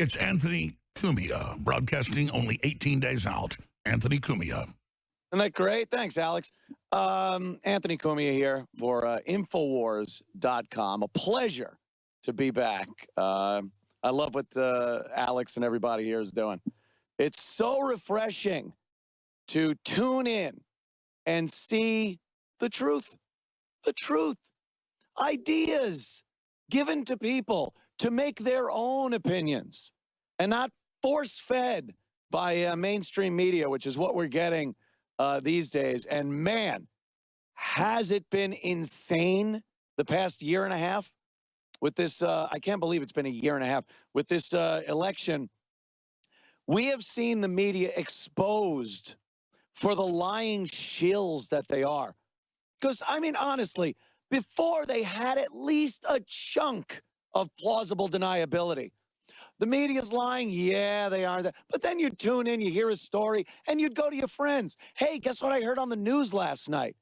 It's Anthony Cumia, broadcasting only 18 days out. Anthony Cumia. Isn't that great? Thanks, Alex. Anthony Cumia here for Infowars.com. A pleasure to be back. I love what Alex and everybody here is doing. It's so refreshing to tune in and see the truth, ideas given to people to make their own opinions and not force-fed by mainstream media, which is what we're getting these days. And man, has it been insane the past year and a half with this, I can't believe it's been a year and a half, with this election. We have seen the media exposed for the lying shills that they are. Because, I mean, honestly, before they had at least a chunk of plausible deniability. The media's lying, yeah, they are. But then you tune in, you hear a story, and you'd go to your friends. Hey, guess what I heard on the news last night?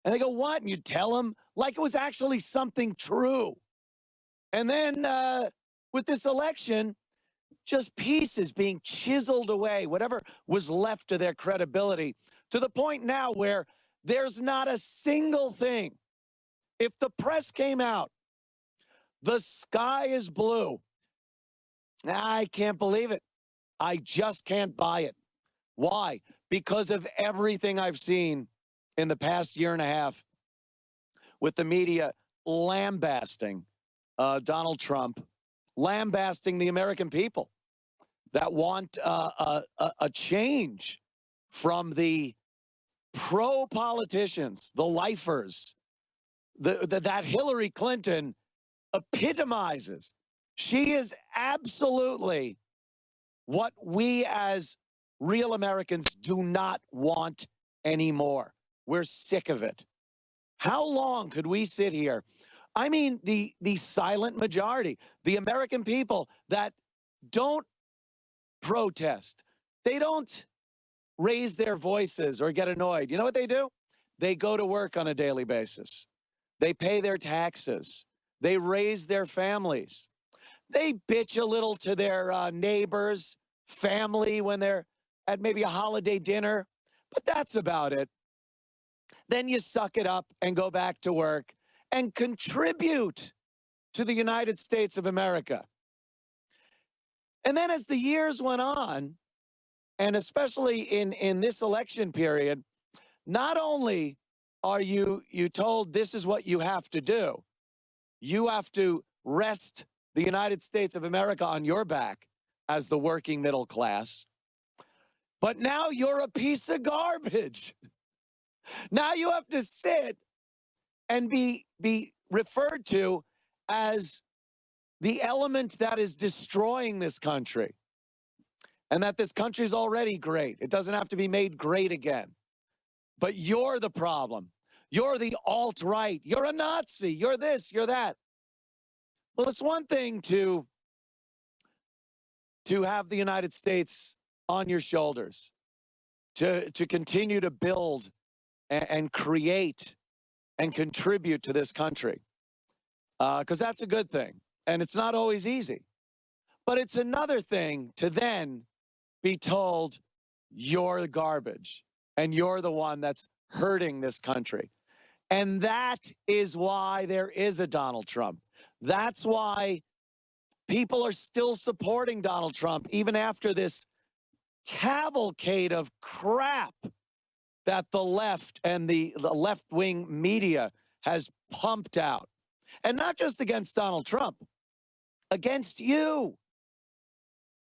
And they go, what? And you'd tell them like it was actually something true. And then with this election, just pieces being chiseled away, whatever was left of their credibility, to the point now where there's not a single thing. If the press came out, the sky is blue, I can't believe it. I just can't buy it. Why? Because of everything I've seen in the past year and a half with the media lambasting Donald Trump, lambasting the American people that want a change from the pro-politicians, the lifers, that Hillary Clinton epitomizes. She is absolutely what we as real Americans do not want anymore. We're sick of it. How long could we sit here? I mean, the silent majority, the American people that don't protest, they don't raise their voices or get annoyed. You know what they do? They go to work on a daily basis. They pay their taxes. They raise their families. They bitch a little to their neighbors, family when they're at maybe a holiday dinner, but that's about it. Then you suck it up and go back to work and contribute to the United States of America. And then as the years went on, and especially in this election period, not only are you told this is what you have to do, you have to rest the United States of America on your back as the working middle class, but now you're a piece of garbage. Now you have to sit and be referred to as the element that is destroying this country, and that this country is already great. It doesn't have to be made great again. But you're the problem. You're the alt-right. You're a Nazi. You're this, you're that. Well, it's one thing to have the United States on your shoulders, to continue to build and create and contribute to this country, because that's a good thing. And it's not always easy. But it's another thing to then be told you're garbage and you're the one that's hurting this country. And that is why there is a Donald Trump. That's why people are still supporting Donald Trump, even after this cavalcade of crap that the left and the left-wing media has pumped out. And not just against Donald Trump, against you.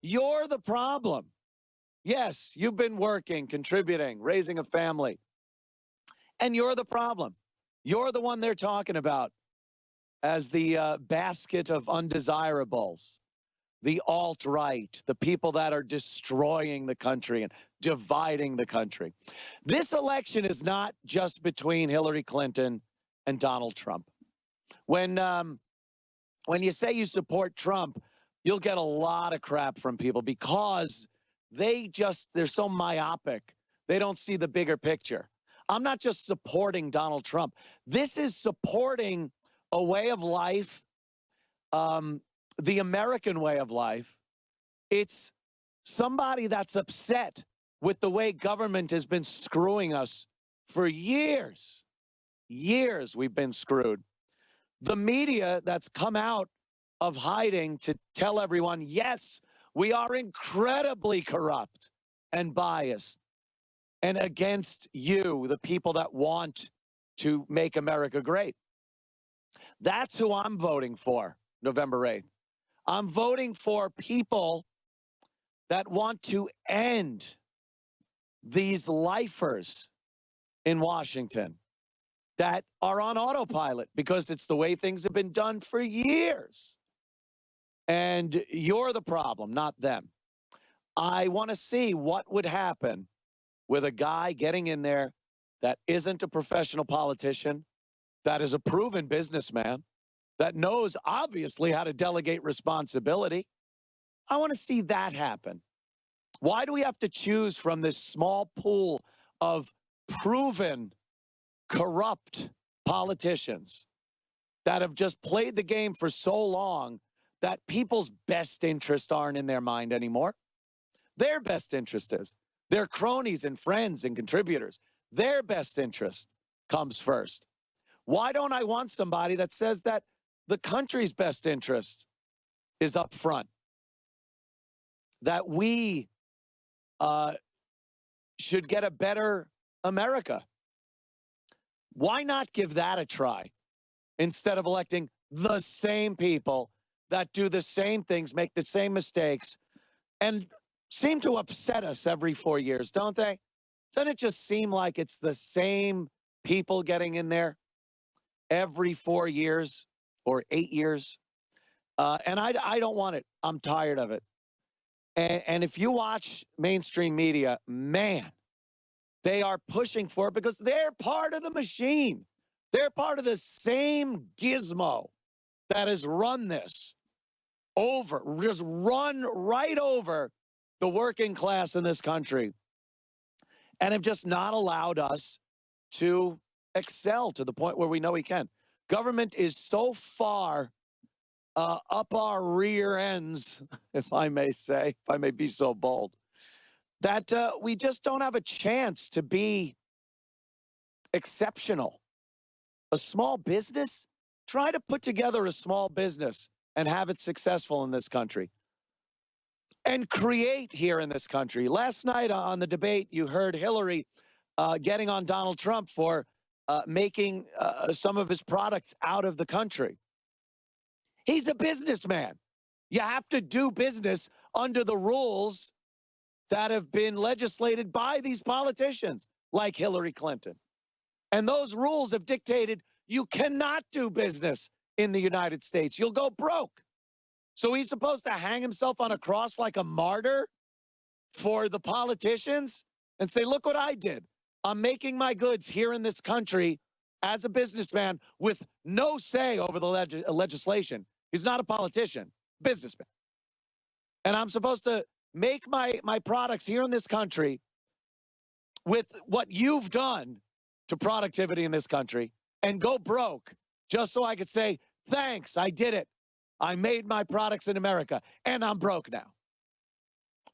You're the problem. Yes, you've been working, contributing, raising a family. And you're the problem. You're the one they're talking about as the basket of undesirables, the alt-right, the people that are destroying the country and dividing the country. This election is not just between Hillary Clinton and Donald Trump. When you say you support Trump, you'll get a lot of crap from people because they're so myopic. They don't see the bigger picture. I'm not just supporting Donald Trump. This is supporting a way of life, the American way of life, It's somebody that's upset with the way government has been screwing us for years. Years we've been screwed. The media that's come out of hiding to tell everyone, yes, we are incredibly corrupt and biased and against you, the people that want to make America great. That's who I'm voting for November 8th. I'm voting for people that want to end these lifers in Washington that are on autopilot because it's the way things have been done for years. And you're the problem, not them. I want to see what would happen with a guy getting in there that isn't a professional politician, that is a proven businessman, that knows obviously how to delegate responsibility. I want to see that happen. Why do we have to choose from this small pool of proven corrupt politicians that have just played the game for so long that people's best interests aren't in their mind anymore? Their best interest is their cronies and friends and contributors. Their best interest comes first. Why don't I want somebody that says that the country's best interest is up front? That we should get a better America. Why not give that a try instead of electing the same people that do the same things, make the same mistakes, and seem to upset us every 4 years, don't they? Doesn't it just seem like it's the same people getting in there every 4 years or 8 years? And I don't want it. I'm tired of it. And if you watch mainstream media, man, they are pushing for it because they're part of the machine. They're part of the same gizmo that has run this over, just run right over the working class in this country and have just not allowed us to excel to the point where we know we can. Government is so far up our rear ends, if I may say, if I may be so bold, that we just don't have a chance to be exceptional. A small business, try to put together a small business and have it successful in this country and create here in this country. Last night on the debate, you heard Hillary getting on Donald Trump for making some of his products out of the country. He's a businessman. You have to do business under the rules that have been legislated by these politicians like Hillary Clinton. And those rules have dictated you cannot do business in the United States. You'll go broke. So he's supposed to hang himself on a cross like a martyr for the politicians and say, look what I did. I'm making my goods here in this country as a businessman with no say over the legislation. He's not a politician, businessman. And I'm supposed to make my products here in this country with what you've done to productivity in this country and go broke just so I could say, thanks, I did it. I made my products in America and I'm broke now.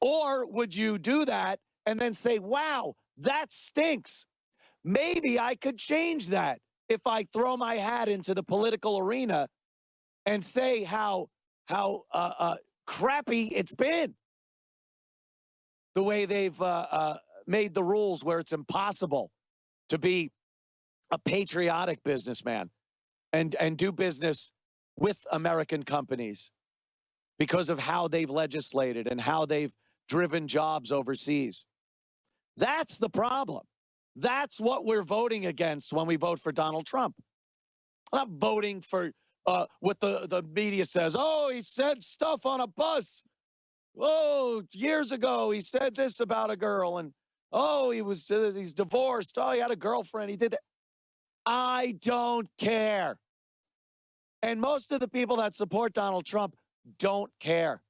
Or would you do that and then say, wow, that stinks. Maybe I could change that if I throw my hat into the political arena and say how crappy it's been. The way they've made the rules where it's impossible to be a patriotic businessman and do business with American companies because of how they've legislated and how they've driven jobs overseas. That's the problem. That's what we're voting against when we vote for Donald Trump. I'm not voting for what the media says. Oh, he said stuff on a bus. Oh, years ago, he said this about a girl. And, oh, he's divorced. Oh, he had a girlfriend. He did that. I don't care. And most of the people that support Donald Trump don't care.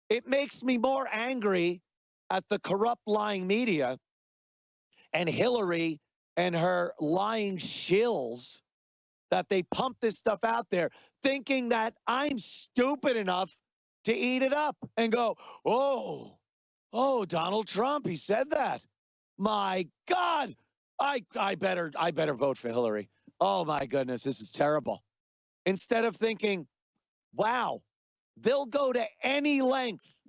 It makes me more angry at the corrupt, lying media and Hillary and her lying shills that they pump this stuff out there thinking that I'm stupid enough to eat it up and go, oh, Donald Trump, he said that. My God, I better vote for Hillary. Oh my goodness, this is terrible. Instead of thinking, wow, they'll go to any length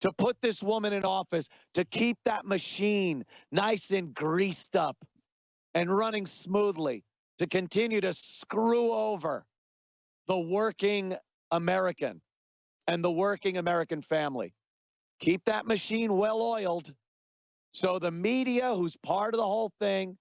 to put this woman in office, to keep that machine nice and greased up and running smoothly, to continue to screw over the working American and the working American family. Keep that machine well oiled so the media, who's part of the whole thing,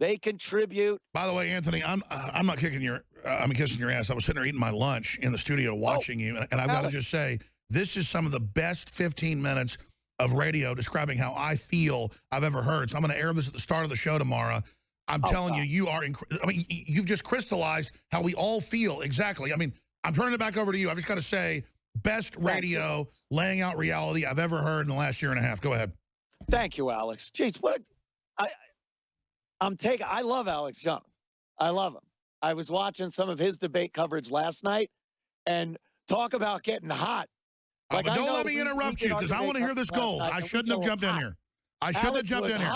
they contribute. By the way, Anthony, I'm not kissing your ass. I was sitting there eating my lunch in the studio watching you, and I've got to just say, this is some of the best 15 minutes of radio describing how I feel I've ever heard. So I'm going to air this at the start of the show tomorrow. I'm telling you, you are, I mean, you've just crystallized how we all feel exactly. I mean, I'm turning it back over to you. I've just got to say, best radio laying out reality I've ever heard in the last year and a half. Go ahead. Thank you, Alex. Jeez, I love Alex Young. I love him. I was watching some of his debate coverage last night, and talk about getting hot. Like, but don't let me interrupt you, because I want to hear this gold. I shouldn't have jumped in here. I shouldn't have jumped in here.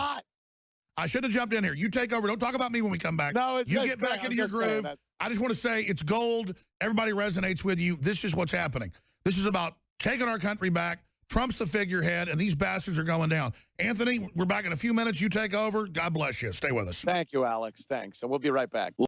I should have jumped in here. You take over. Don't talk about me when we come back. No, you get back into your groove. I just want to say it's gold. Everybody resonates with you. This is what's happening. This is about taking our country back. Trump's the figurehead, and these bastards are going down. Anthony, we're back in a few minutes. You take over. God bless you. Stay with us. Thank you, Alex. Thanks. And we'll be right back.